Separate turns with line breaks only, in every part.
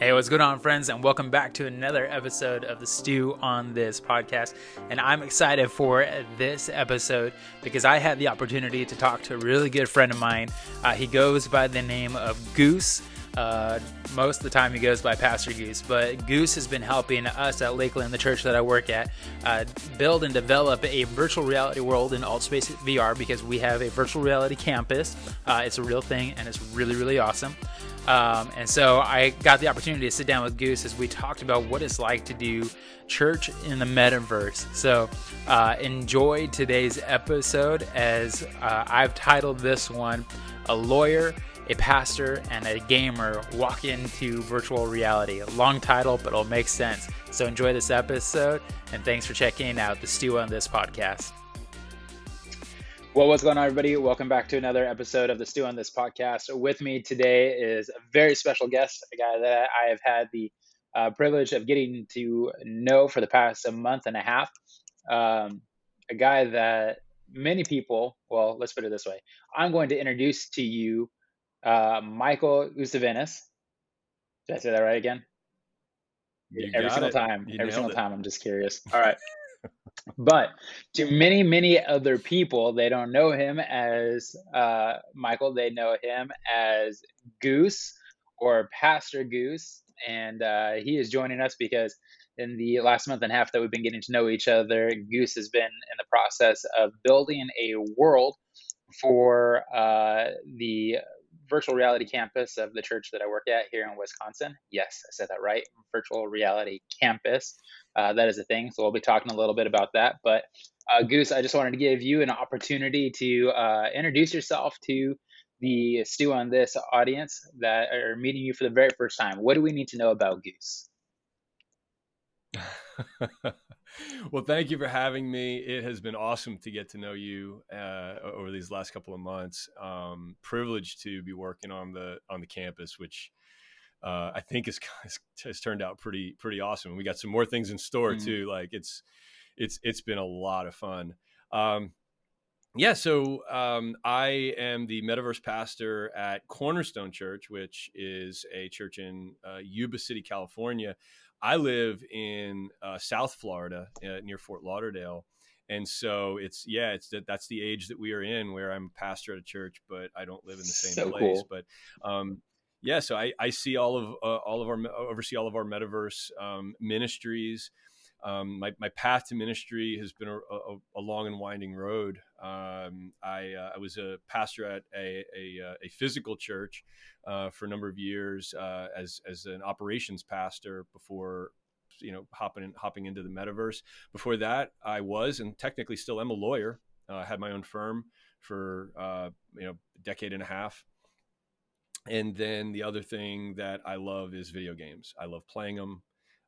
Hey, what's going on, friends? And welcome back to another episode of the Stu On This podcast. And I'm excited for this episode because I had the opportunity to talk to a really good friend of mine. He goes by the name of Goose. Most of the time he goes by Pastor Goose, but Goose has been helping us at Lakeland, the church that I work at, build and develop a virtual reality world in AltSpace VR because we have a virtual reality campus. It's a real thing and it's really, really awesome. And so I got the opportunity to sit down with Goose as we talked about what it's like to do church in the Metaverse. So enjoy today's episode as I've titled this one, A Lawyer, a Pastor, and a Gamer Walk Into Virtual Reality. A long title, but it'll make sense. So enjoy this episode, and thanks for checking out the Stu On This podcast. Well, what's going on, everybody? Welcome back to another episode of the Stu On This podcast. With me today is a very special guest, a guy that I have had the privilege of getting to know for the past month and a half. A guy that many people, well, let's put it this way. I'm going to introduce to you Michael Uzdavines. Did I say that right again?
You
Every
got
single
it.
time.
You
Every single
nailed it.
time. I'm just curious. All right. But to many, many other people, they don't know him as Michael. They know him as Goose or Pastor Goose. And he is joining us because in the last month and a half that we've been getting to know each other, Goose has been in the process of building a world for the virtual reality campus of the church that I work at here in Wisconsin. Yes, I said that right. Virtual reality campus. That is a thing. So we'll be talking a little bit about that. But Goose, I just wanted to give you an opportunity to introduce yourself to the Stu On This audience that are meeting you for the very first time. What do we need to know about Goose?
Well, thank you for having me. It has been awesome to get to know you over these last couple of months. Privileged to be working on the campus, which I think has turned out pretty awesome. We got some more things in store
Mm.
too. Like it's been a lot of fun. So I am the Metaverse pastor at Cornerstone Church, which is a church in Yuba City, California. I live in South Florida, near Fort Lauderdale, and so that's the age that we are in, where I'm a pastor at a church, but I don't live in the same
So
place.
cool.
But so I see oversee all of our Metaverse ministries. My path to ministry has been a long and winding road. I was a pastor at a physical church for a number of years as an operations pastor before hopping into the Metaverse. Before that, I was and technically still am a lawyer. I had my own firm for a decade and a half. And then the other thing that I love is video games. I love playing them.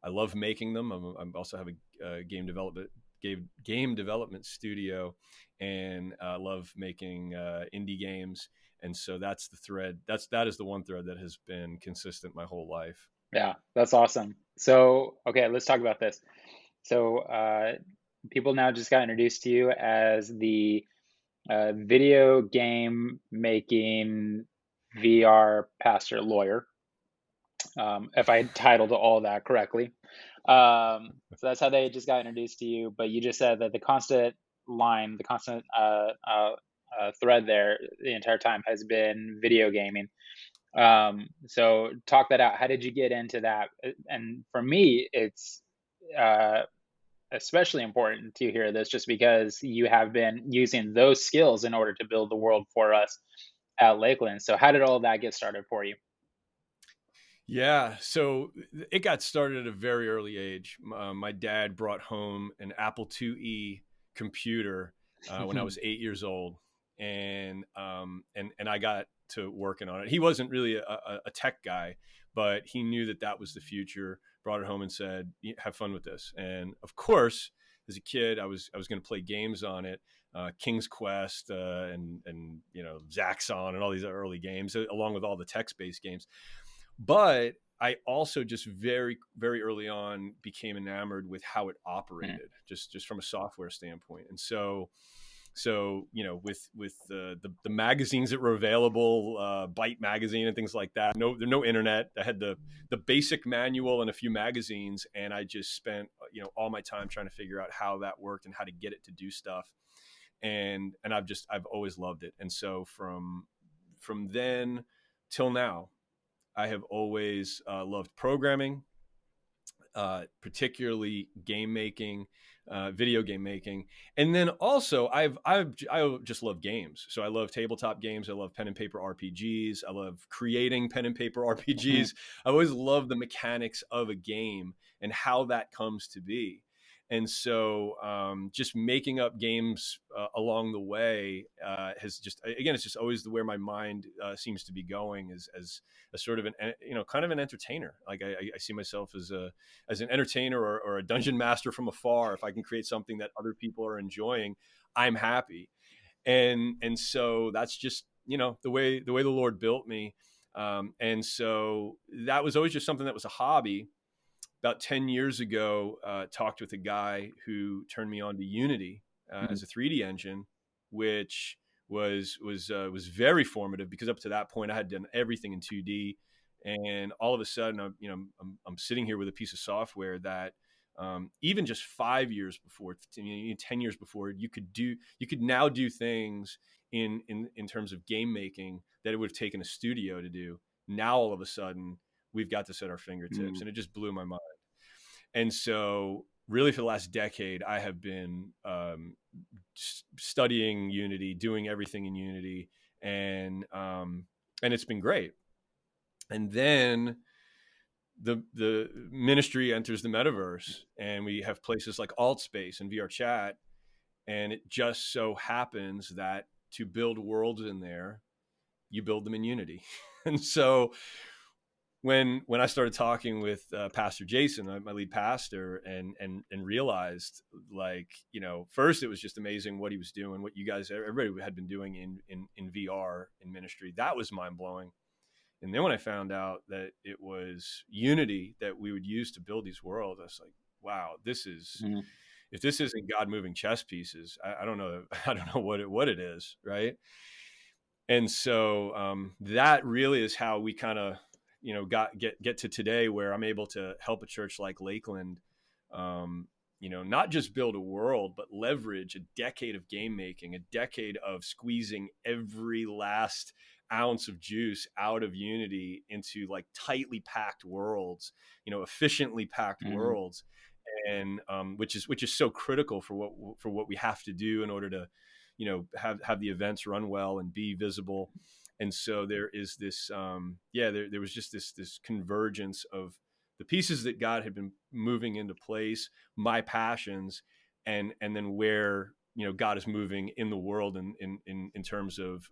I love making them. I also have a game development studio, and love making indie games. And so that's the thread. That is the one thread that has been consistent my whole life.
Yeah, that's awesome. So, okay, let's talk about this. So, people now just got introduced to you as the video game making VR pastor lawyer, if I titled all that correctly. So that's how they just got introduced to you. But you just said that the constant line, the constant thread there the entire time has been video gaming. So talk that out. How did you get into that? And for me, it's uh, especially important to hear this just because you have been using those skills in order to build the world for us at Lakeland. So how did all that get started for you?
Yeah, so it got started at a very early age. My dad brought home an Apple IIe computer when I was 8 years old, and I got to working on it. He wasn't really a tech guy, but he knew that was the future. Brought it home and said, "Have fun with this." And of course, as a kid, I was going to play games on it, King's Quest and Zaxxon and all these early games, along with all the text-based games. But I also just very, very early on became enamored with how it operated, just from a software standpoint. And so So, with the magazines that were available, Byte magazine and things like that. There's no internet. I had the basic manual and a few magazines, and I just spent all my time trying to figure out how that worked and how to get it to do stuff. And I've always loved it. And so from then till now, I have always loved programming, particularly game making, video game making, and then also I just love games. So I love tabletop games. I love pen and paper RPGs. I love creating pen and paper RPGs. I always love the mechanics of a game and how that comes to be. And so just making up games along the way has just, again, it's just always where my mind seems to be going as a sort of kind of an entertainer. Like I see myself as an entertainer or a dungeon master from afar. If I can create something that other people are enjoying, I'm happy. And so that's just, the way the Lord built me. And so that was always just something that was a hobby. About 10 years ago, talked with a guy who turned me on to Unity as a 3D engine, which was very formative, because up to that point I had done everything in 2D, and all of a sudden I'm sitting here with a piece of software that even just 5 years before, 10 years before, you could now do things in terms of game making that it would have taken a studio to do. Now all of a sudden we've got this at our fingertips, and it just blew my mind. And so really for the last decade, I have been studying Unity, doing everything in Unity, and it's been great. And then the ministry enters the metaverse, and we have places like AltSpace and VR Chat, and it just so happens that to build worlds in there, you build them in Unity. And so when I started talking with Pastor Jason, my lead pastor, and realized, like, first it was just amazing what he was doing, what everybody had been doing in VR in ministry. That was mind blowing. And then when I found out that it was Unity that we would use to build these worlds, I was like, wow, this is, if this isn't God moving chess pieces, I don't know what it is, right? And so that really is how we kind of get to today, where I'm able to help a church like Lakeland, not just build a world, but leverage a decade of game making, a decade of squeezing every last ounce of juice out of Unity into like tightly packed worlds, efficiently packed worlds, and which is so critical for what we have to do in order to have the events run well and be visible. And so there is this, there was just this convergence of the pieces that God had been moving into place, my passions, and then where God is moving in the world in terms of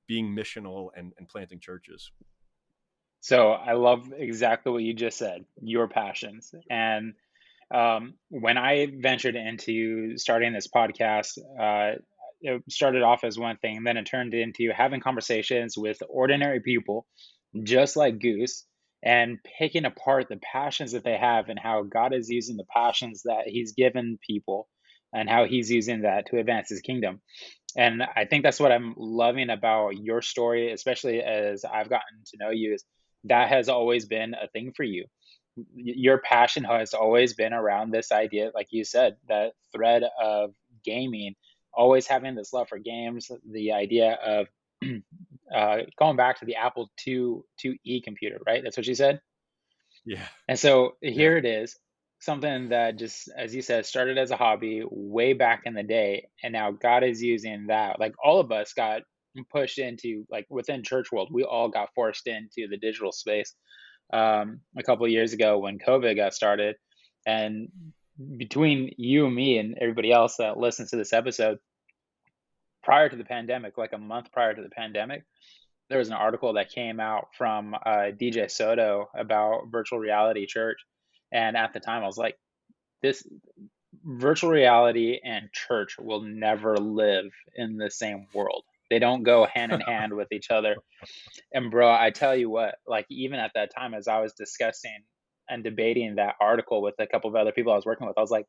being missional and planting churches.
So I love exactly what you just said, your passions. And when I ventured into starting this podcast, it started off as one thing, and then it turned into having conversations with ordinary people, just like Goose, and picking apart the passions that they have and how God is using the passions that He's given people and how He's using that to advance His kingdom. And I think that's what I'm loving about your story, especially as I've gotten to know you, is that has always been a thing for you. Your passion has always been around this idea, like you said, that thread of gaming, always having this love for games, the idea of going back to the Apple IIe computer, right? That's what you said?
Yeah.
And so
Yeah.
here it is, something that just, as you said, started as a hobby way back in the day. And now God is using that. Like all of us got pushed into, like within church world, we all got forced into the digital space a couple of years ago when COVID got started. And between you and me and everybody else that listens to this episode, prior to the pandemic, like a month prior to the pandemic, there was an article that came out from DJ Soto about virtual reality church. And at the time, I was like, this virtual reality and church will never live in the same world. They don't go hand in hand with each other. And bro, I tell you what, like even at that time, as I was discussing and debating that article with a couple of other people I was working with, I was like,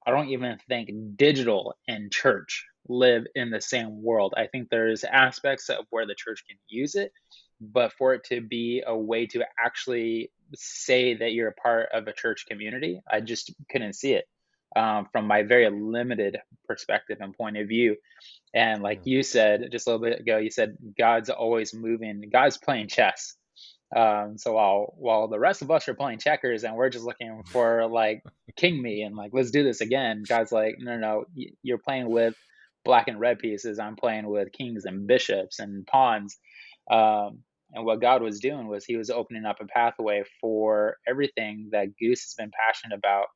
I don't even think digital and church live in the same world. I think there's aspects of where the church can use it, but for it to be a way to actually say that you're a part of a church community, I just couldn't see it from my very limited perspective and point of view. And like
Yeah.
you said just a little bit ago, you said God's always moving. God's playing chess. So while the rest of us are playing checkers and we're just looking for like king me and like let's do this again, God's like no, no, no, you're playing with black and red pieces. I'm playing with kings and bishops and pawns. And what God was doing was He was opening up a pathway for everything that Goose has been passionate about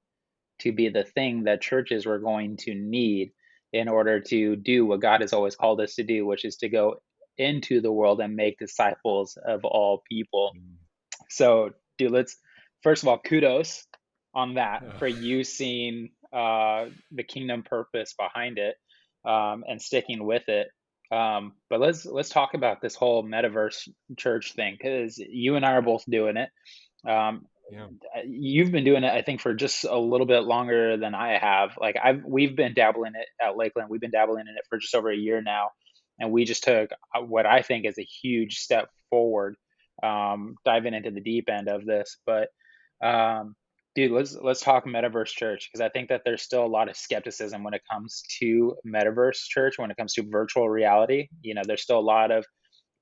to be the thing that churches were going to need in order to do what God has always called us to do, which is to go into the world and make disciples of all people.
Mm.
So, dude, let's first of all, kudos on that
Yeah.
for you seeing the kingdom purpose behind it and sticking with it. But let's talk about this whole metaverse church thing because you and I are both doing it. Um,
Yeah.
you've been doing it, I think, for just a little bit longer than I have. Like we've been dabbling it at Lakeland. We've been dabbling in it for just over a year now, and we just took what I think is a huge step forward, diving into the deep end of this. But dude, let's talk metaverse church because I think that there's still a lot of skepticism when it comes to metaverse church, when it comes to virtual reality. There's still a lot of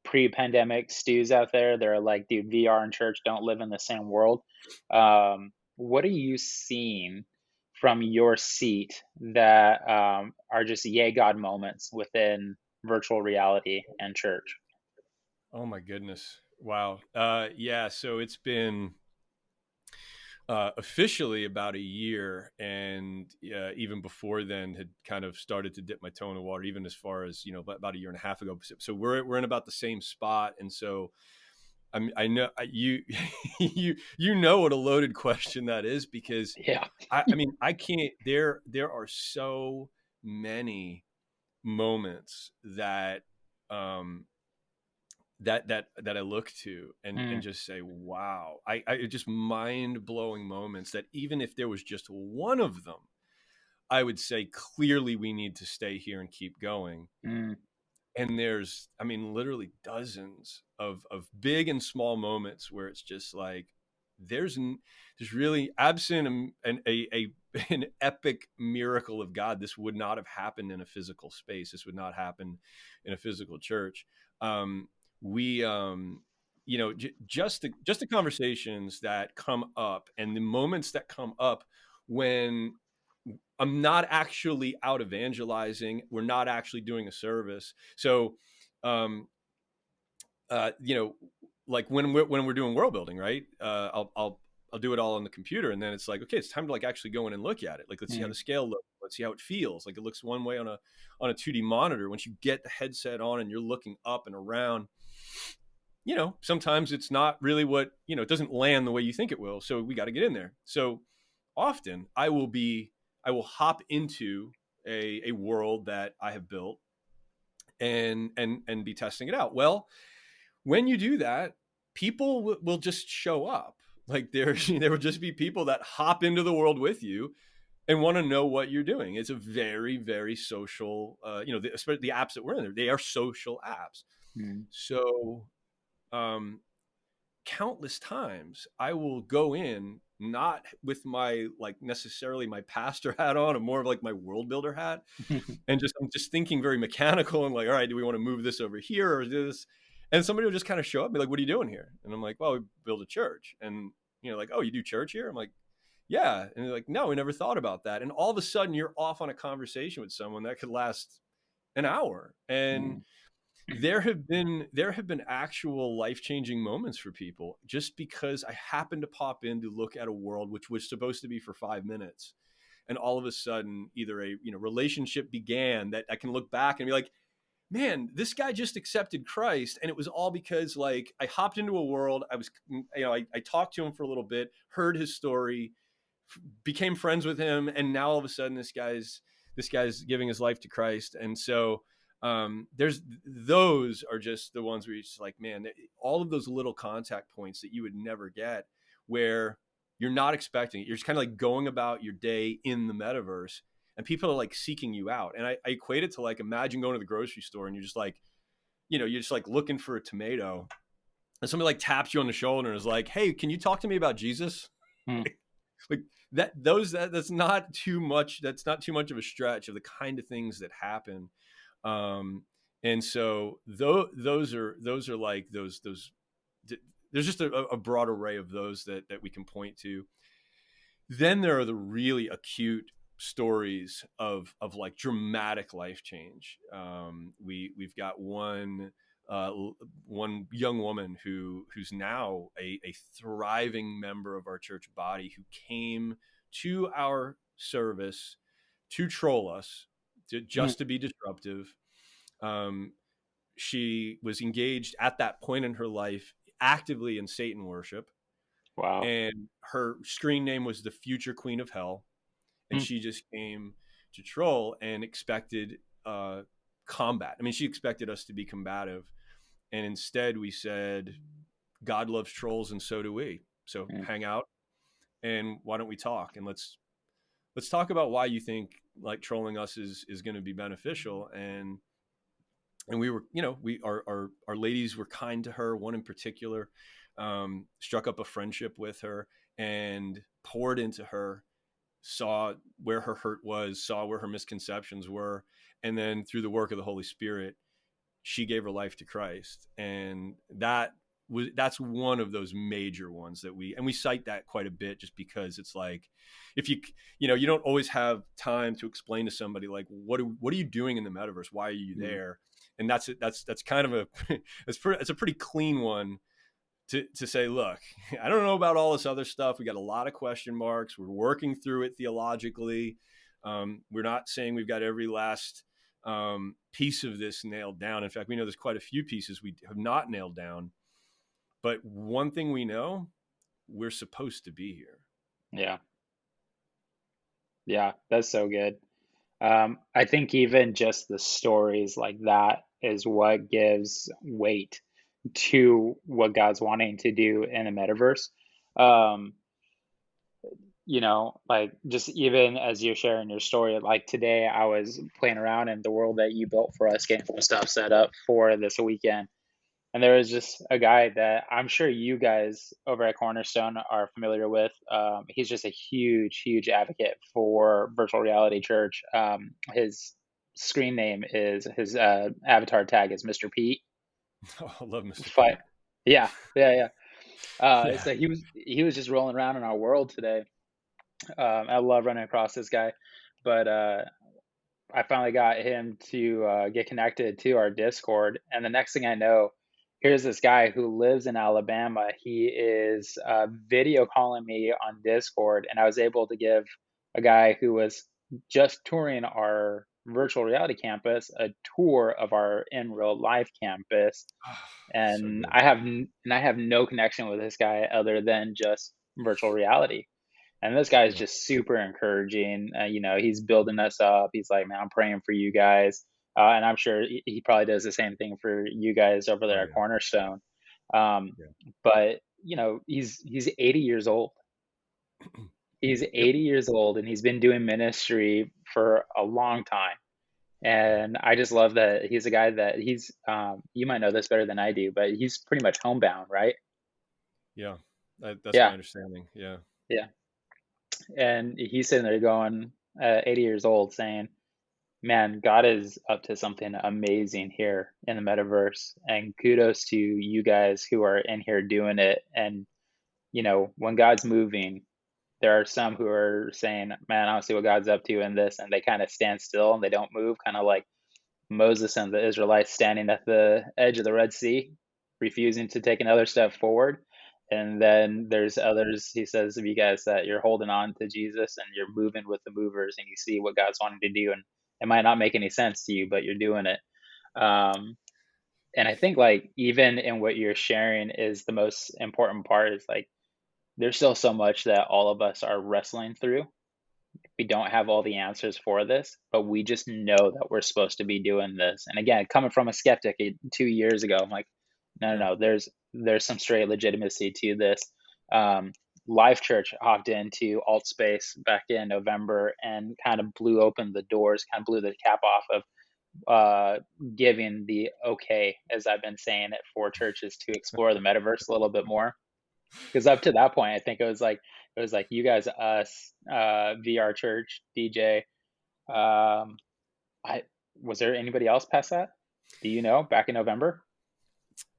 pre-pandemic stews out there. They're like, dude, VR and church don't live in the same world. What are you seeing from your seat that are just yay God moments within virtual reality and church?
Oh my goodness. Wow. Yeah. So it's been officially about a year, and even before then had kind of started to dip my toe in the water, even as far as about a year and a half ago. So we're in about the same spot, and so I know you you know what a loaded question that is because
Yeah.
I mean I can't. There are so many moments that um that I look to and
Mm,
just say, wow, I just mind blowing moments that even if there was just one of them, I would say clearly we need to stay here and keep going.
mm,
And there's, I mean, literally dozens of big and small moments where it's just like, there's really absent an epic miracle of God. This would not have happened in a physical space. This would not happen in a physical church. Um, we, just the conversations that come up and the moments that come up when I'm not actually out evangelizing. We're not actually doing a service. So, um, you know, like when we're doing world building, right? I'll do it all on the computer, and then it's like, okay, it's time to like actually go in and look at it. Like, let's see how
mm,
the scale looks. Let's see how it feels. Like, it looks one way on a 2D monitor. Once you get the headset on and you're looking up and around, sometimes it's not really what it doesn't land the way you think it will. So we got to get in there. So often I will hop into a world that I have built and be testing it out. Well, when you do that, people will just show up. Like there will just be people that hop into the world with you and want to know what you're doing. It's a very, very social, especially the apps that we're in there, they are social apps.
mm,
So, countless times I will go in not with my like necessarily my pastor hat on, or more of like my world builder hat, and I'm just thinking very mechanical and like, all right, do we want to move this over here or this? And somebody will just kind of show up and be like, what are you doing here? And I'm like, well, we build a church. And like, oh, you do church here? I'm like, yeah. And they're like, no, we never thought about that. And all of a sudden you're off on a conversation with someone that could last an hour. And
mm,
there have been actual life-changing moments for people just because I happened to pop in to look at a world which was supposed to be for 5 minutes, and all of a sudden either a relationship began that I can look back and be like, man, this guy just accepted Christ, and it was all because like I hopped into a world. I was I talked to him for a little bit, heard his story, became friends with him, and now all of a sudden this guy's giving his life to Christ. And so there's those are just the ones where you're just like, man, all of those little contact points that you would never get, where you're not expecting it. You're just kind of like going about your day in the metaverse, and people are like seeking you out. And I equate it to like, imagine going to the grocery store and you're just like, you're just like looking for a tomato, and somebody like taps you on the shoulder and is like, hey, can you talk to me about Jesus?
Mm.
Like that's not too much. That's not too much of a stretch of the kind of things that happen. And so those are like those, there's just a broad array of those that we can point to. Then there are the really acute stories of like dramatic life change. We've got one young woman who's now a thriving member of our church body, who came to our service to troll us,
Mm.
to be disruptive. She was engaged at that point in her life actively in Satan worship,
Wow.
and her screen name was the future Queen of Hell. And
Mm.
she just came to troll and expected combat. I mean, she expected us to be combative, and instead we said, God loves trolls, and so do we. So
Mm.
hang out, and why don't we talk? And let's talk about why you think like trolling us is going to be beneficial. And we were, our ladies were kind to her. One in particular struck up a friendship with her and poured into her, saw where her hurt was, saw where her misconceptions were, and then through the work of the Holy Spirit, she gave her life to Christ. And that's one of those major ones that we cite that quite a bit, just because it's like, if you don't always have time to explain to somebody like, what are you doing in the metaverse? Why are you
Mm.
there? And that's kind of it's a pretty clean one to say, look, I don't know about all this other stuff. We got a lot of question marks. We're working through it theologically. We're not saying we've got every last piece of this nailed down. In fact, we know there's quite a few pieces we have not nailed down. But one thing we know, we're supposed to be here.
Yeah. Yeah. That's so good. I think even just the stories like that is what gives weight to what God's wanting to do in the metaverse. Um, like just even as you're sharing your story, like today I was playing around in the world that you built for us, getting some stuff set up for this weekend. And there was just a guy that I'm sure you guys over at Cornerstone are familiar with. He's just a huge, huge advocate for virtual reality church. His screen name is his avatar tag is Mr. Pete.
Oh, I love Mr. Pete.
But yeah, yeah, yeah.
Yeah.
So he was just rolling around in our world today. I love running across this guy, but I finally got him to get connected to our Discord. And the next thing I know, here's this guy who lives in Alabama. He is video calling me on Discord, and I was able to give a guy who was just touring our virtual reality campus a tour of our in real life campus.
So
And
good.
I have no connection with this guy other than just virtual reality. And this guy is
Yeah.
just super encouraging. He's building us up. He's like, man, I'm praying for you guys. And I'm sure he probably does the same thing for you guys over
Oh
there at
yeah.
Cornerstone. Um,
Yeah.
but he's 80 years old. He's
Yep.
80 years old, and he's been doing ministry for a long time.
Yeah.
And I just love that he's a guy that you might know this better than I do, but he's pretty much homebound, right?
Yeah. That's my
Yeah,
understanding. Yeah.
yeah. And he's sitting there going, 80 years old, saying, man, God is up to something amazing here in the metaverse. And kudos to you guys who are in here doing it. And, when God's moving, there are some who are saying, man, I don't see what God's up to in this. And they kind of stand still and they don't move, kind of like Moses and the Israelites standing at the edge of the Red Sea, refusing to take another step forward. And then there's others, he says, of you guys that you're holding on to Jesus and you're moving with the movers and you see what God's wanting to do. And it might not make any sense to you, but you're doing it. Um, and I think like even in what you're sharing is the most important part is like there's still so much that all of us are wrestling through. We don't have all the answers for this, but we just know that we're supposed to be doing this. And again, coming from a skeptic 2 years ago, I'm like, no,
Yeah.
no, no. There's some straight legitimacy to this. Um, Life Church hopped into Alt Space back in November and kind of blew open the doors, kind of blew the cap off of giving the okay, as I've been saying it, for churches to explore the metaverse a little bit more. Because up to that point, I think it was like you guys, us, VR Church, DJ. Um, I was there anybody else past that? Do you know? Back in November?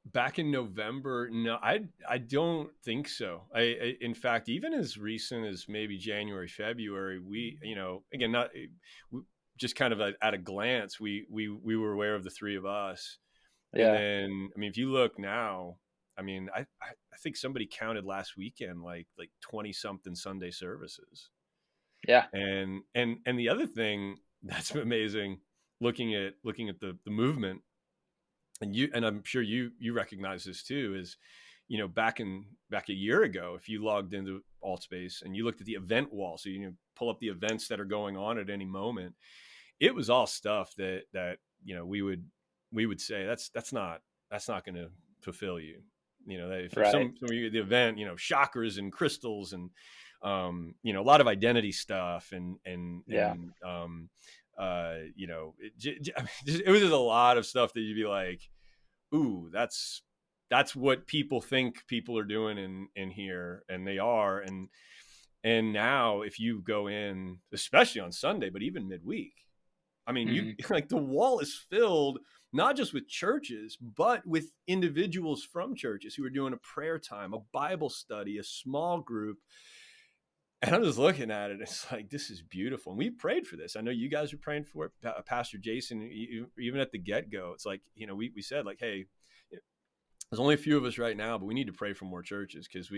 Back in November, no, I don't think so. In fact, even as recent as maybe January, February, we, again, not just kind of at a glance, we were aware of the three of us. And
Yeah,
then, I mean, if you look now, I mean, I think somebody counted last weekend like 20 something Sunday services.
yeah,
And the other thing that's amazing, looking at the movement, and I'm sure you recognize this too, is back a year ago, if you logged into Altspace and you looked at the event wall, so pull up the events that are going on at any moment, it was all stuff that we would say that's not going to fulfill you. If
right.
some of you, the event, chakras and crystals and a lot of identity stuff
Yeah.
it was just a lot of stuff that you'd be like, ooh, that's what people think people are doing in here, and they are. And now if you go in, especially on Sunday, but even midweek, I mean, you like, the wall is filled not just with churches, but with individuals from churches who are doing a prayer time, a Bible study, a small group. And I'm just looking at it. It's like, this is beautiful. And we prayed for this. I know you guys were praying for it. Pastor Jason, even at the get-go, it's like, we said, like, hey, there's only a few of us right now, but we need to pray for more churches, because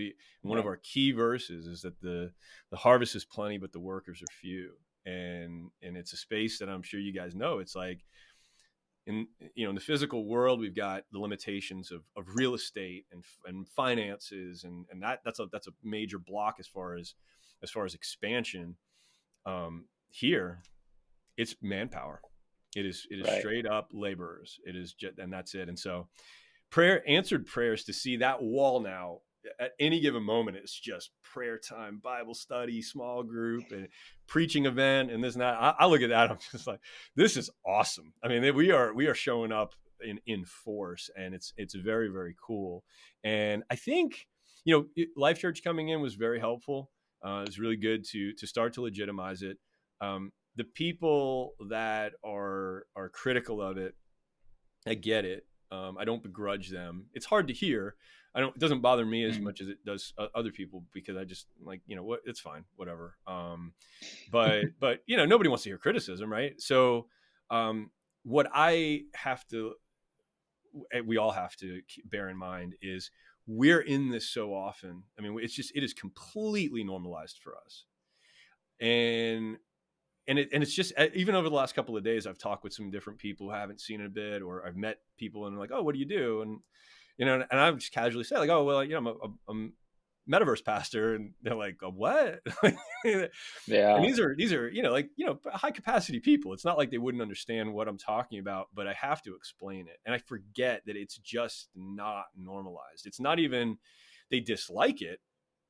one of our key verses is that the harvest is plenty, but the workers are few. And it's a space that I'm sure you guys know. It's like, in the physical world, we've got the limitations of real estate and finances, and that's a major block as far as expansion. Here, it's manpower. It is
Right.
straight up laborers. It is just, and that's it. And so, answered prayers, to see that wall now at any given moment, it's just prayer time, Bible study, small group, and preaching event, and this and that. I look at that, I'm just like, this is awesome. I mean, we are showing up in force, and it's very, very cool. And I think Life Church coming in was very helpful. It's really good to start to legitimize it. The people that are critical of it, I get it. I don't begrudge them. It's hard to hear. It doesn't bother me as much as it does other people, because I just like, what, it's fine, whatever. But nobody wants to hear criticism, right? So, what we all have to bear in mind is, we're in this so often. I mean, it is completely normalized for us. And it's just, even over the last couple of days, I've talked with some different people who haven't seen it a bit, or I've met people and they're like, oh, what do you do? And, and I've just casually said, like, oh, well, I'm a Metaverse pastor. And they're like, a what? And
Yeah.
these are, high capacity people. It's not like they wouldn't understand what I'm talking about, but I have to explain it. And I forget that it's just not normalized. It's not even they dislike it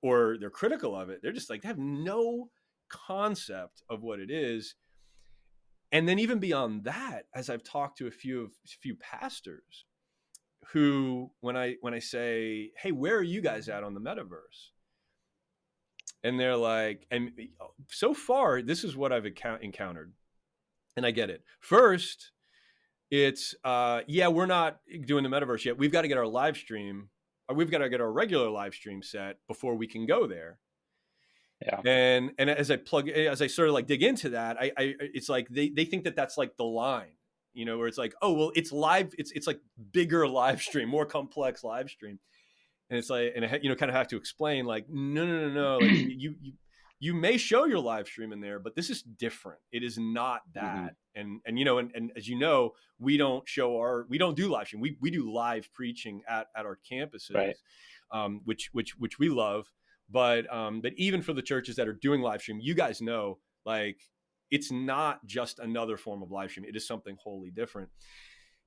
or they're critical of it. They're just like, they have no concept of what it is. And then even beyond that, as I've talked to a few pastors who, when I say, hey, where are you guys at on the metaverse? And they're like, and so far, this is what I've encountered. And I get it. First, it's, we're not doing the metaverse yet. We've got to get our live stream, or we've got to get our regular live stream set before we can go there.
Yeah.
And as I sort of like dig into that, I it's like they think that that's like the line, where it's like, oh, well, it's live. It's like bigger live stream, more complex live stream. And it's like, and I, kind of have to explain, like, no. Like, you may show your live stream in there, but this is different. It is not that. And as we don't do live stream. We do live preaching at our campuses,
Right.
which we love. But even for the churches that are doing live stream, you guys know, like, it's not just another form of live stream. It is something wholly different.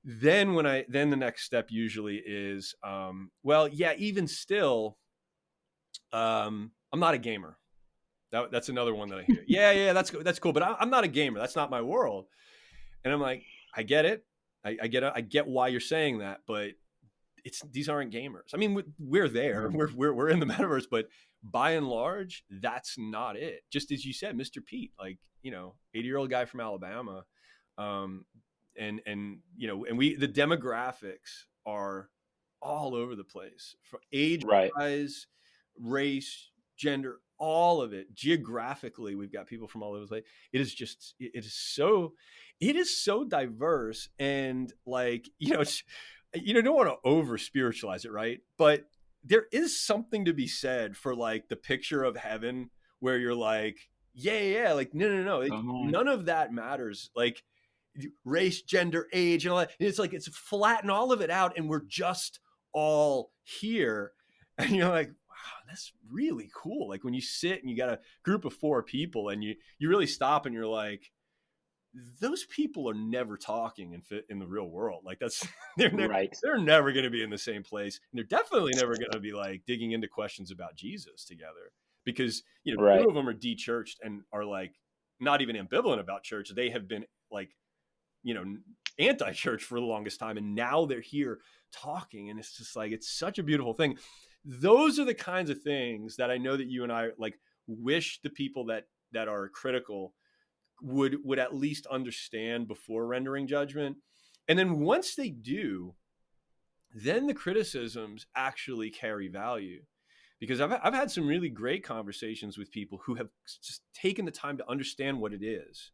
Then the next step usually is, even still, I'm not a gamer. That's another one that I hear. Yeah, that's cool, but I'm not a gamer. That's not my world. And I'm like, I get it. I get why you're saying that, but these aren't gamers. I mean, we're there. We're in the metaverse, but by and large, that's not it. Just as you said, Mr. Pete, like, 80-year-old guy from Alabama, and the demographics are all over the place, from age
Right.
wise, race, gender, all of it. Geographically, we've got people from all over the place. It is so diverse, and like, it's, don't want to over spiritualize it, right? But there is something to be said for like the picture of heaven where you're like, yeah, like, no, like, none of that matters. Like, race, gender, age, and all that. It's like, it's flatten all of it out, and we're just all here. And you're like, wow, that's really cool. Like, when you sit and you got a group of 4 people, and you really stop and you're like, those people are never talking in the real world. Like, that's they're never going to be in the same place, and they're definitely never going to be like digging into questions about Jesus together, because 2 of them are de-churched and are like not even ambivalent about church. They have been like, anti-church for the longest time, and now they're here talking, and it's just like, it's such a beautiful thing. Those are the kinds of things that I know that you and I like wish the people that are critical would at least understand before rendering judgment. And then once they do, then the criticisms actually carry value, because I've had some really great conversations with people who have just taken the time to understand what it is,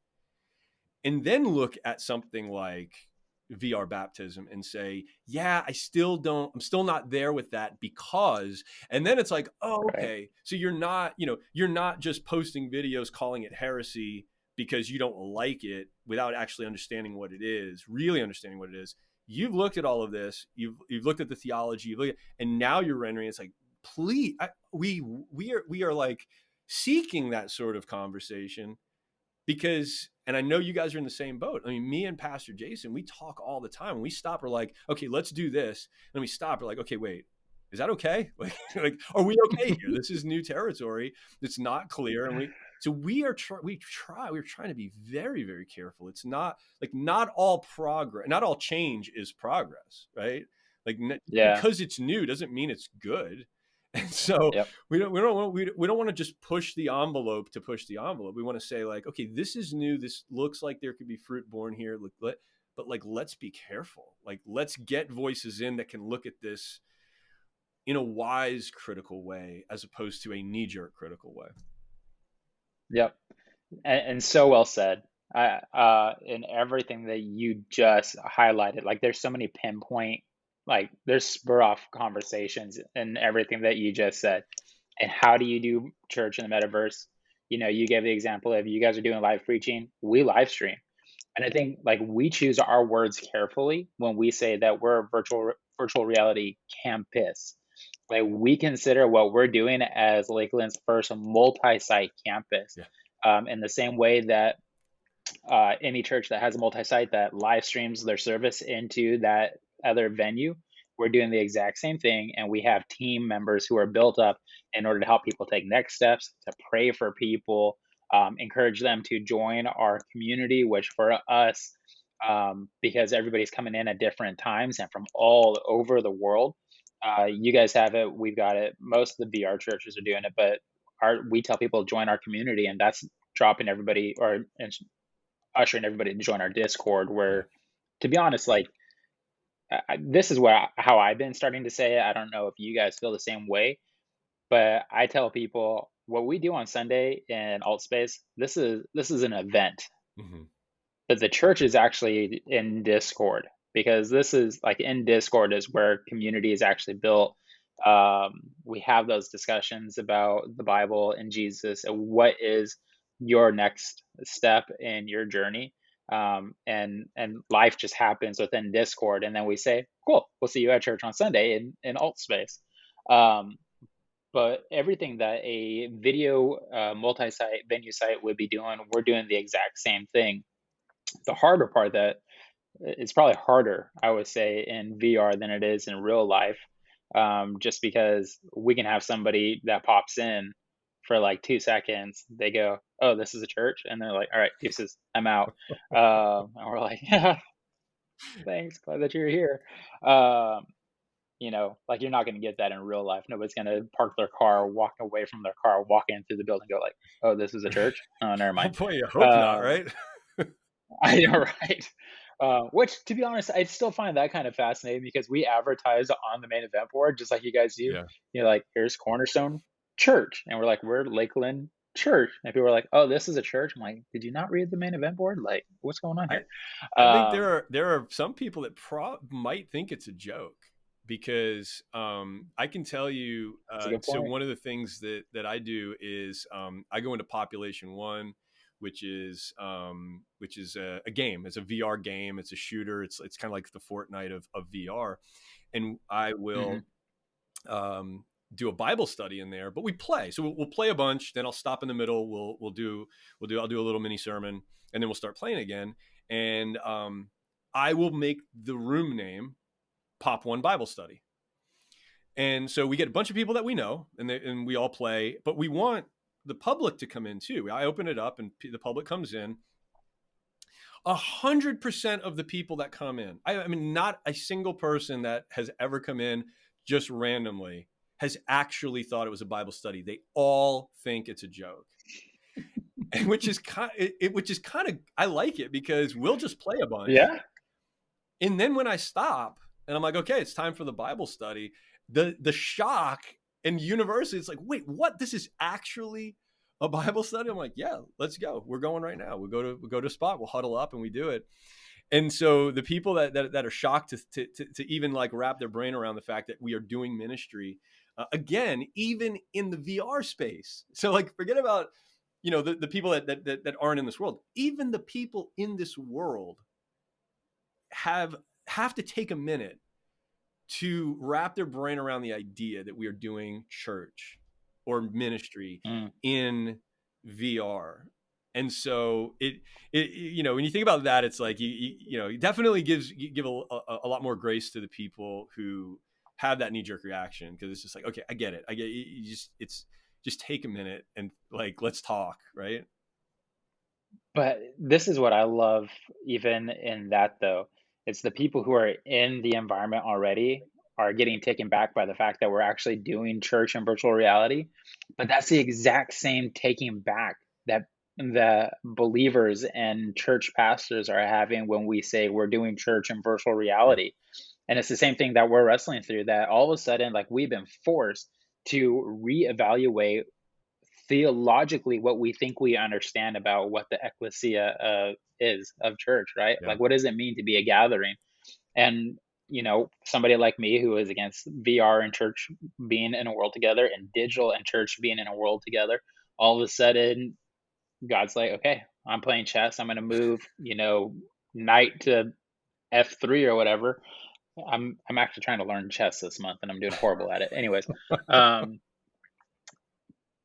and then look at something like VR baptism and say, yeah, I'm still not there with that, because, and then it's like, oh, okay. So you're not just posting videos calling it heresy because you don't like it without actually understanding what it is, really understanding what it is. You've looked at all of this. You've looked at the theology, and now you're rendering. It's like, please, we are like seeking that sort of conversation, because, and I know you guys are in the same boat. I mean, me and Pastor Jason, we talk all the time. When we stop, we're like, okay, let's do this. And we stop, we're like, okay, wait, is that okay? Like, are we okay here? This is new territory. It's not clear. And we're trying to be very, very careful. It's not like, not all progress, not all change is progress, right? Like, because it's new doesn't mean it's good. And so we don't want to just push the envelope to push the envelope. We want to say like, okay, this is new. This looks like there could be fruit born here. But like, let's be careful. Like, let's get voices in that can look at this in a wise, critical way, as opposed to a knee-jerk critical way.
Yep. And so well said. In everything that you just highlighted, like, there's so many pinpoint, like, there's spur off conversations in everything that you just said. And how do you do church in the metaverse? You gave the example of, you guys are doing live preaching, we live stream. And I think, like, we choose our words carefully when we say that we're a virtual reality campus. Like, we consider what we're doing as Lakeland's first multi-site campus. In the same way that any church that has a multi-site that live streams their service into that other venue, we're doing the exact same thing. And we have team members who are built up in order to help people take next steps, to pray for people, encourage them to join our community, which for us, because everybody's coming in at different times and from all over the world. You guys have it, we've got it. Most of the VR churches are doing it, but we tell people join our community, and that's dropping everybody and ushering everybody to join our Discord. Where, to be honest, like, this is how I've been starting to say it. I don't know if you guys feel the same way, but I tell people what we do on Sunday in Alt Space. This is an event. But the church is actually in Discord, because this is like, in Discord is where community is actually built. We have those discussions about the Bible and Jesus and what is your next step in your journey. And life just happens within Discord, and then we say, cool, we'll see you at church on Sunday in Alt Space. But everything that a video multi-site venue site would be doing, we're doing the exact same thing. The harder part, that it's probably harder, I would say, in VR than it is in real life, just because we can have somebody that pops in for like 2 seconds. They go, "Oh, this is a church," and they're like, "All right, deuces, I'm out." And we're like, "Yeah, thanks, glad that you're here." Um, like you're not going to get that in real life. Nobody's going to park their car, walk away from their car, walk in through the building, go like, "Oh, this is a church." Oh, never
Oh
mind.
boy, you hope not,
Um,
right?
I know, right? Which, to be honest, I still find that kind of fascinating because we advertise on the main event board just like you guys do.
Yeah.
Like, here's Cornerstone Church, and we're like, we're Lakeland Church, and people are like, "Oh, this is a church." I'm like, "Did you not read the main event board? Like, what's going on
I
here?"
I think
Um,
there are some people that might think it's a joke because I can tell you.
that's a good
So
point.
one of the things that I do is I go into Population One, which is a game. It's a VR game. It's a shooter. It's kind of like the Fortnite of VR, and I
Hmm.
will do a Bible study in there. But we play, so we'll play a bunch. Then I'll stop in the middle. I'll do a little mini sermon, and then we'll start playing again. And I will make the room name Pop One Bible Study. And so we get a bunch of people that we know, and we all play. But we want the public to come in too. I open it up, and the public comes in. 100% of the people that come in, I mean, not a single person that has ever come in just randomly has actually thought it was a Bible study. They all think it's a joke. And which is kind of, I like it because we'll just play a bunch.
Yeah,
And then when I stop and I'm like, okay, it's time for the Bible study, the shock and university, it's like, wait, what? This is actually a Bible study? I'm like, yeah, let's go. We're going right now. We go to a spot, we'll huddle up and we do it. And so the people that are shocked to even like wrap their brain around the fact that we are doing ministry, again, even in the VR space. So like, forget about, the people that aren't in this world. Even the people in this world have to take a minute to wrap their brain around the idea that we are doing church or ministry
mm.
in VR. And so when you think about that, it's like, it definitely give a lot more grace to the people who have that knee jerk reaction. Cause it's just like, okay, I get it. Just take a minute and like, let's talk. Right.
But this is what I love, even in that though. It's the people who are in the environment already are getting taken back by the fact that we're actually doing church in virtual reality. But that's the exact same taking back that the believers and church pastors are having when we say we're doing church in virtual
Yeah.
reality. And it's the same thing that we're wrestling through, that all of a sudden, like, we've been forced to reevaluate theologically what we think we understand about what the ecclesia is of church, right?
Yeah.
Like, what does it mean to be a gathering? And somebody like me who is against VR and church being in a world together and digital and church being in a world together, all of a sudden God's like, okay, I'm playing chess. I'm going to move, knight to F3 or whatever. I'm actually trying to learn chess this month and I'm doing horrible at it. Anyways, um,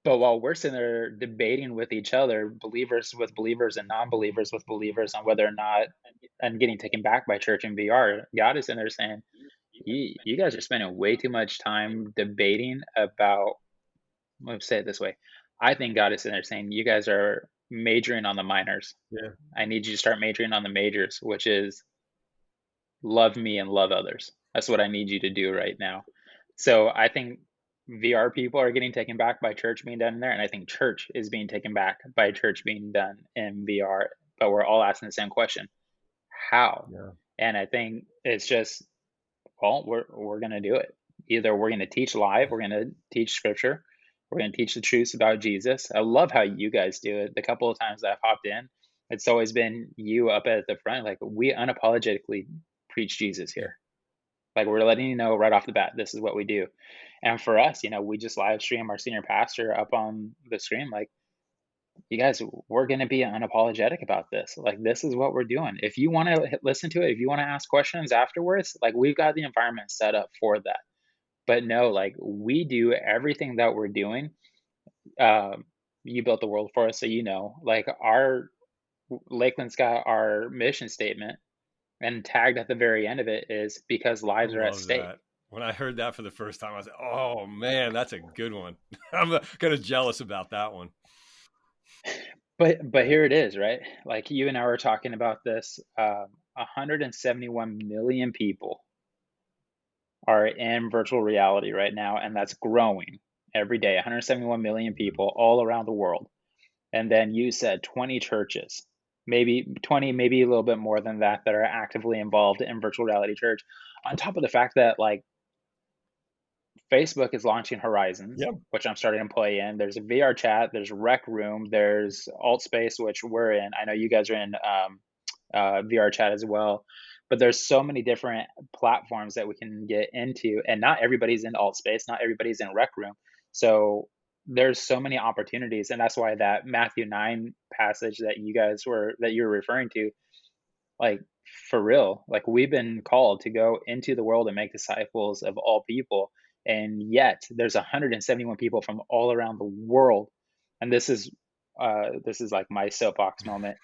but while we're sitting there debating with each other, believers with believers and non-believers with believers, on whether or not, and getting taken back by church and VR, God is in there saying, you guys are spending way too much time debating about, let me say it this way. I think God is in there saying, you guys are majoring on the minors.
Yeah.
I need you to start majoring on the majors, which is love me and love others. That's what I need you to do right now. So I think VR people are getting taken back by church being done in there, and I think church is being taken back by church being done in VR. But we're all asking the same question: how?
Yeah.
And I think it's just, well, we're gonna do it. Either we're gonna teach live, we're gonna teach scripture, we're gonna teach the truths about Jesus. I love how you guys do it. The couple of times that I've hopped in, it's always been you up at the front, like, we unapologetically preach Jesus
Yeah.
here. Like, we're letting you know right off the bat, this is what we do. And for us, we just live stream our senior pastor up on the screen. Like, you guys, we're going to be unapologetic about this. Like, this is what we're doing. If you want to listen to it, if you want to ask questions afterwards, like, we've got the environment set up for that. But no, like, we do everything that we're doing. Um, you built the world for us, so like, our Lakeland's got our mission statement, and tagged at the very end of it is because
I
lives are at
love
stake.
that. When I heard that for the first time, I was like, oh man, that's a good one. I'm kind of jealous about that one.
But here it is, right? Like you and I were talking about this. 171 million people are in virtual reality right now, and that's growing every day. 171 million people all around the world. And then you said 20 churches, maybe 20, maybe a little bit more than that, that are actively involved in virtual reality church. On top of the fact that like Facebook is launching Horizons,
Yep.
which I'm starting to play in. There's a VR chat, there's Rec Room, there's Alt Space, which we're in. I know you guys are in VR chat as well. But there's so many different platforms that we can get into, and not everybody's in Alt Space, not everybody's in Rec Room. So there's so many opportunities, and that's why that Matthew 9 passage that you were referring to, like for real, like we've been called to go into the world and make disciples of all people, and yet there's 171 people from all around the world, and this is like my soapbox moment.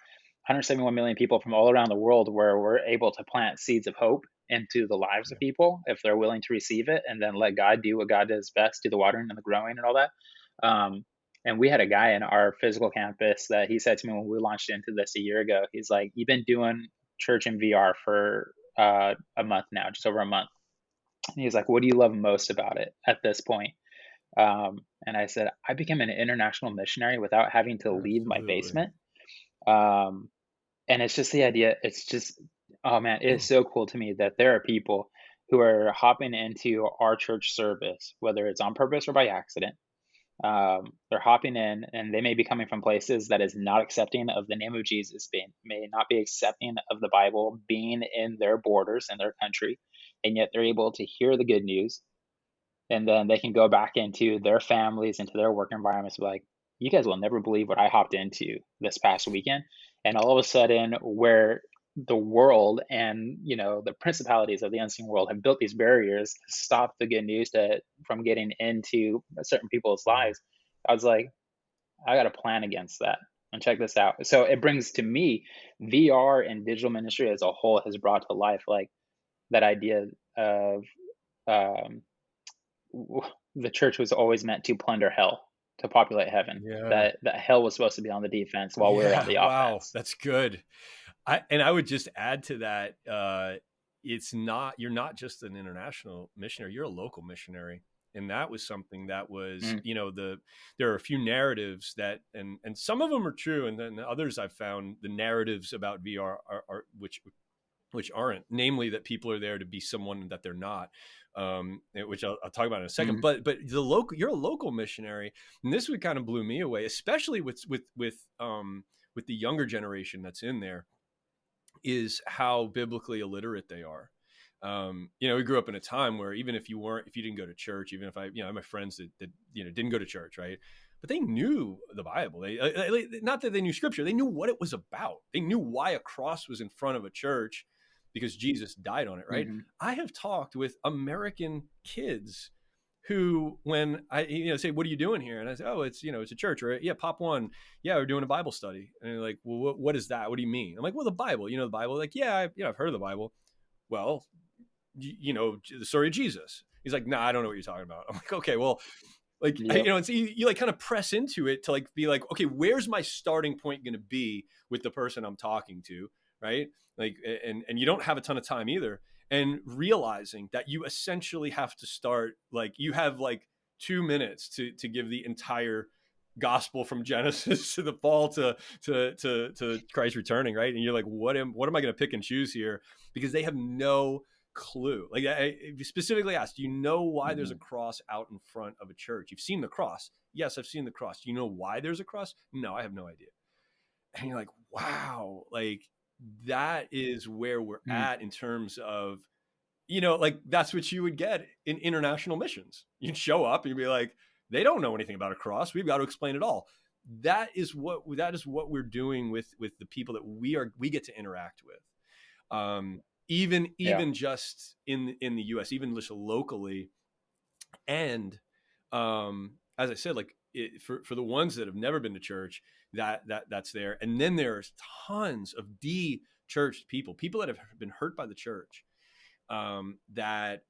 171 million people from all around the world where we're able to plant seeds of hope into the lives of people if they're willing to receive it, and then let God do what God does best, do the watering and the growing and all that. And we had a guy in our physical campus that he said to me when we launched into this a year ago, he's like, "You've been doing church in VR for a month now, just over a month." And he's like, "What do you love most about it at this point?" And I said, "I became an international missionary without having to leave my
Absolutely.
basement." Um, and it's just the idea, it's just, oh man, it is so cool to me that there are people who are hopping into our church service, whether it's on purpose or by accident. They're hopping in, and they may be coming from places that is not accepting of the name of Jesus, being may not be accepting of the Bible being in their borders in their country, and yet they're able to hear the good news, and then they can go back into their families, into their work environments, be like, "You guys will never believe what I hopped into this past weekend," and all of a sudden, where the world and the principalities of the unseen world have built these barriers to stop the good news from getting into certain people's
Yeah.
lives. I was like, I got to plan against that. And check this out. So it brings to me VR and digital ministry as a whole has brought to life like that idea of um, the church was always meant to plunder hell to populate heaven.
Yeah.
That hell was supposed to be on the defense while we were on
Yeah.
the
Wow.
offense.
That's good. I would just add to that. You're not just an international missionary, you're a local missionary. And that was something that was,
Mm,
there are a few narratives and some of them are true. And then others I've found the narratives about VR are which aren't, namely that people are there to be someone that they're not, which I'll talk about in a second.
mm,
But you're a local missionary, and this would kind of blew me away, especially with the younger generation that's in there, is how biblically illiterate they are. We grew up in a time where even if you didn't go to church, even if I have my friends that didn't go to church, right? But they knew the Bible. Not that they knew scripture, they knew what it was about. They knew why a cross was in front of a church because Jesus died on it, right?
mhm,
I have talked with American kids who, when I say, "What are you doing here?" and I say, "Oh, it's a church," or "Yeah, pop one, yeah, we're doing a Bible study," and they're like, "Well, what is that? What do you mean?" I'm like, "Well, the Bible, the Bible." Like, "Yeah, I've heard of the Bible." Well, the story of Jesus. He's like, "Nah, I don't know what you're talking about." I'm like, "Okay, well, like,
yep,
and so you like kind of press into it to like be like, okay, where's my starting point going to be with the person I'm talking to, right? Like, and you don't have a ton of time either, and realizing that you essentially have to start like you have like 2 minutes to give the entire gospel from Genesis to the fall to Christ returning, right? And you're like, what am I going to pick and choose here? Because they have no clue. Like I specifically asked, do you know why there's a
mhm,
cross out in front of a church? You've seen the cross. Yes, I've seen the cross. Do you know why there's a cross? No, I have no idea. And you're like, wow, like that is where we're
mm,
at in terms of, like that's what you would get in international missions. You'd show up and you'd be like, they don't know anything about a cross. We've got to explain it all. That is what we're doing with the people that we get to interact with. Even
yeah,
even just in the US, even just locally. And as I said, like for the ones that have never been to church, that's there. And then there's tons of de-churched people that have been hurt by the church, that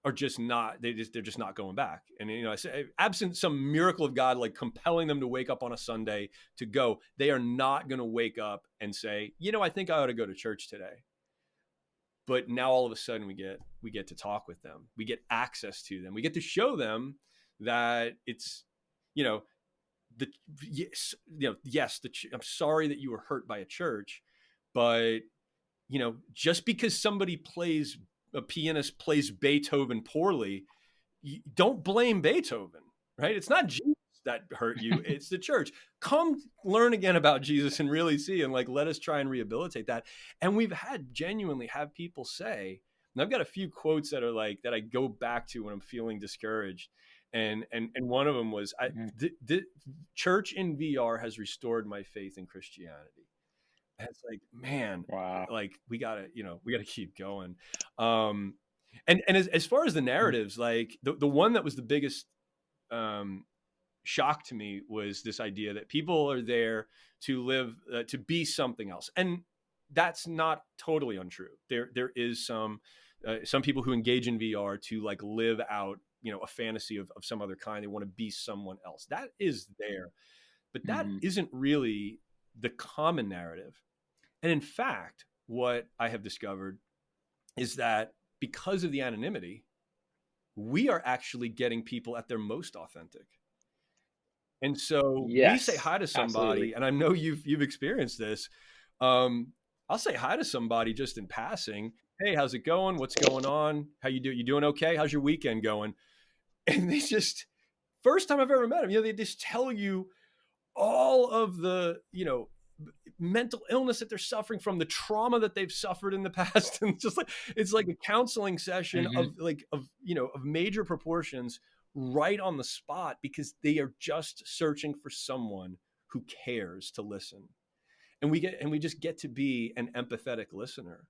are just not, they're just not going back. And, I say, absent some miracle of God, like compelling them to wake up on a Sunday to go, they are not going to wake up and say, I think I ought to go to church today. But now all of a sudden we get to talk with them. We get access to them. We get to show them that it's, the yes, I'm sorry that you were hurt by a church, but just because a pianist plays Beethoven poorly, don't blame Beethoven, right? It's not Jesus that hurt you, it's the church. Come learn again about Jesus and really see, and let us try and rehabilitate that. And we've genuinely have people say, and I've got a few quotes that are that I go back to when I'm feeling discouraged. And one of them was, the church in VR has restored my faith in Christianity. And it's man,
Wow.
we gotta keep going. And as far as the narratives, the one that was the biggest shock to me was this idea that people are there to live, to be something else. And that's not totally untrue. There is some people who engage in VR to live out, a fantasy of some other kind. They want to be someone else. That is there, but that isn't really the common narrative. And in fact, what I have discovered is that because of the anonymity, we are actually getting people at their most authentic. And so we say hi to somebody, absolutely. And I know you've experienced this. I'll say hi to somebody just in passing. Hey, how's it going? What's going on? How you doing? You doing okay? How's your weekend going? And they just, first time I've ever met them, they just tell you all of the, mental illness that they're suffering from, the trauma that they've suffered in the past. And it's like a counseling session of major proportions right on the spot, because they are just searching for someone who cares to listen. And we just get to be an empathetic listener.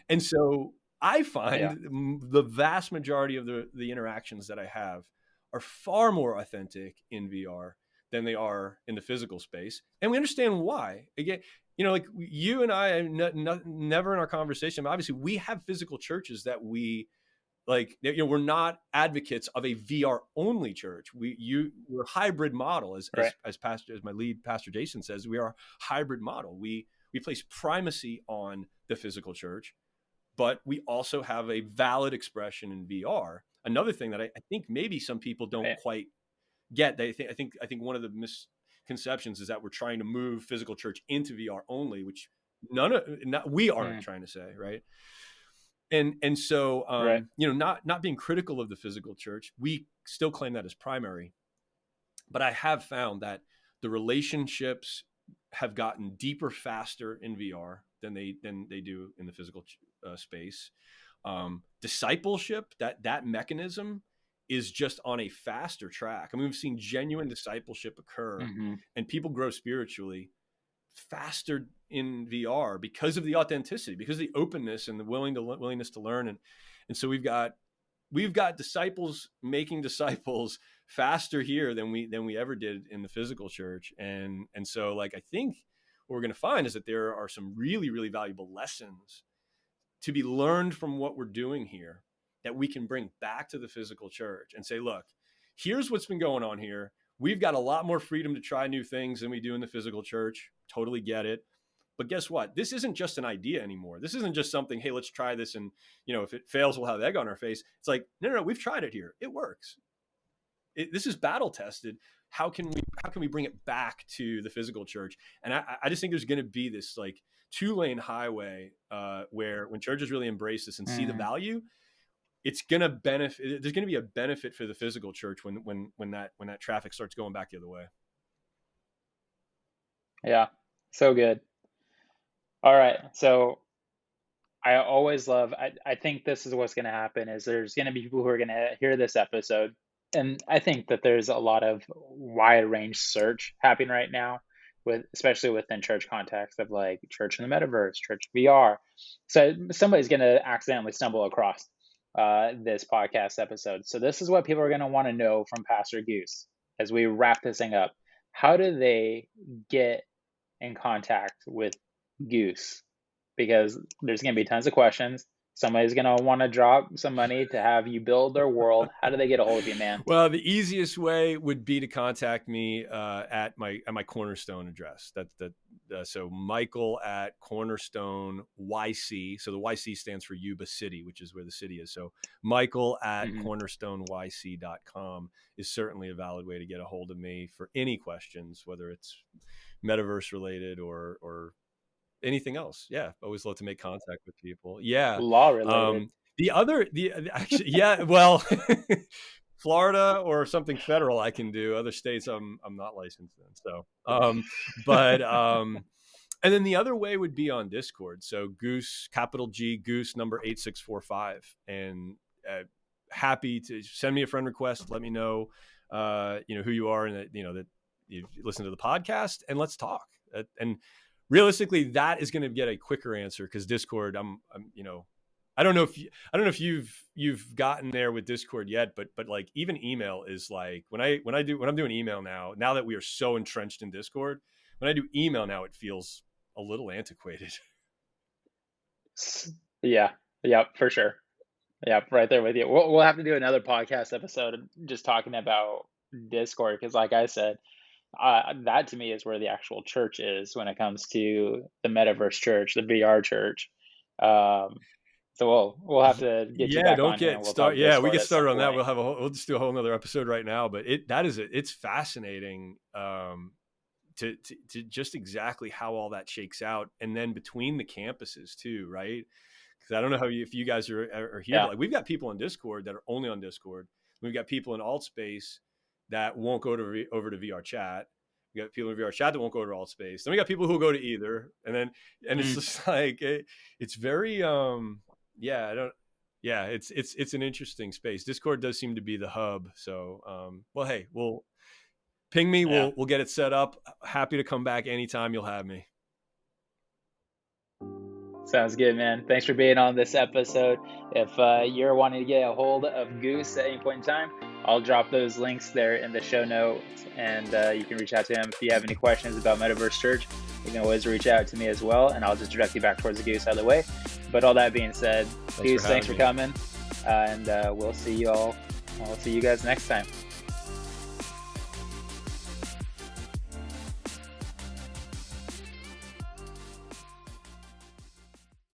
And so I find the vast majority of the interactions that I have are far more authentic in VR than they are in the physical space. And we understand why. Again, you and I, never in our conversation, but obviously we have physical churches that we we're not advocates of a VR only church. We're a hybrid model, as my lead pastor Jason says, we are a hybrid model. We place primacy on the physical church, but we also have a valid expression in VR. Another thing that I think maybe some people don't quite get, I think one of the misconceptions is that we're trying to move physical church into VR only, which we aren't trying to say, right? And so not being critical of the physical church, we still claim that as primary. But I have found that the relationships have gotten deeper faster in VR than they do in the physical space. Discipleship, that mechanism is just on a faster track. I mean, we've seen genuine discipleship occur, and people grow spiritually faster in VR because of the authenticity, because of the openness and the willingness to learn. And so we've got disciples making disciples faster here than we ever did in the physical church. And so I think what we're going to find is that there are some really, really valuable lessons to be learned from what we're doing here that we can bring back to the physical church and say, look, here's what's been going on here. We've got a lot more freedom to try new things than we do in the physical church. Totally get it. But guess what? This isn't just an idea anymore. This isn't just something, hey, let's try this. And, if it fails, we'll have egg on our face. It's no, we've tried it here. It works. This is battle tested. How can we bring it back to the physical church? And I just think there's going to be this 2-lane highway where when churches really embrace this and see the value, it's going to benefit. There's going to be a benefit for the physical church when that traffic starts going back the other way.
Yeah, so good. All right, so I always love. I think this is what's going to happen. Is there's going to be people who are going to hear this episode, and I think that there's a lot of wide range search happening right now, especially within church context of church in the metaverse, church VR. So somebody's going to accidentally stumble across this podcast episode. So this is what people are going to want to know from Pastor Goose as we wrap this thing up. How do they get in contact with Goose? Because there's going to be tons of questions. somebody's going to want to drop some money to have you build their world. How do they get a hold of you, man?
Well, the easiest way would be to contact me at my Cornerstone address. So Michael at Cornerstone YC. So the YC stands for Yuba City, which is where the city is. So Michael at cornerstoneyc.com is certainly a valid way to get a hold of me for any questions, whether it's Metaverse related or anything else. Yeah, always love to make contact with people. Yeah,
law related.
Actually, yeah, well, Florida or something federal I can do. Other states I'm not licensed in. So, and then the other way would be on Discord. So Goose, capital G, Goose number 8645, and happy to send me a friend request. Let me know, who you are and that that you listen to the podcast, and let's talk. And realistically, that is going to get a quicker answer because Discord, I don't know if you've gotten there with Discord yet, but like even email is like when I'm doing email now that we are so entrenched in Discord, when I do email now, it feels a little antiquated.
Yeah, for sure. Yeah, right there with you. We'll have to do another podcast episode just talking about Discord because, like I said, that to me is where the actual church is when it comes to the Metaverse church, the VR church. So we'll have to get you back on here and we'll talk
Yeah, we get
Discord at
started
some
on that.
point.
We'll just do a whole nother episode right now. But it's fascinating to just exactly how all that shakes out, and then between the campuses too, right? Because I don't know if you guys are here, but like we've got people on Discord that are only on Discord. We've got people in Altspace that won't go over to VR chat. We got people in VR chat that won't go to Altspace. Then we got people who will go to either, and it's just like it's very it's an interesting space. Discord does seem to be the hub. So well, hey, we'll ping me. Yeah. We'll get it set up. Happy to come back anytime you'll have me.
Sounds good, man. Thanks for being on this episode. If you're wanting to get a hold of Goose at any point in time, I'll drop those links there in the show notes, and you can reach out to him. If you have any questions about Metaverse Church, you can always reach out to me as well, and I'll just direct you back towards the Goose either way. But all that being said, Goose, thanks for coming, and we'll see you all. I'll see you guys next time.